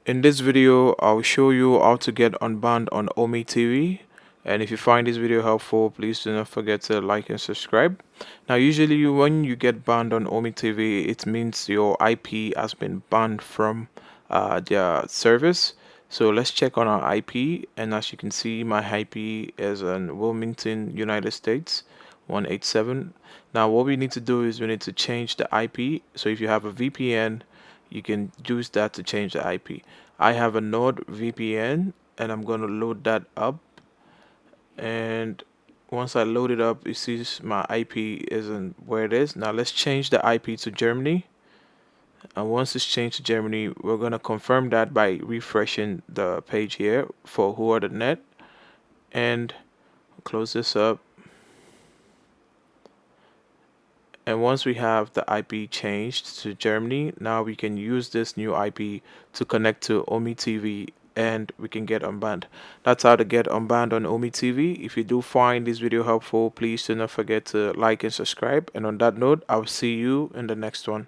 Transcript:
In this video, I'll show you how to get unbanned on OmeTV. And if you find this video helpful, please do not forget to like and subscribe. Now, usually when you get banned on OmeTV, it means your IP has been banned from their service. So let's check on our IP. And as you can see, my IP is in Wilmington, United States, 187. Now, what we need to do is we need to change the IP. So if you have a VPN, you can use that to change the IP. I have a Node VPN and I'm going to load that up. And once I load it up, it sees my IP isn't where it is. Now let's change the IP to Germany. And once it's changed to Germany, we're going to confirm that by refreshing the page here for who.net and close this up. And once we have the IP changed to Germany, now we can use this new IP to connect to OmeTV and we can get unbanned. That's how to get unbanned on OmeTV. If you do find this video helpful, please do not forget to like and subscribe. And on that note, I'll see you in the next one.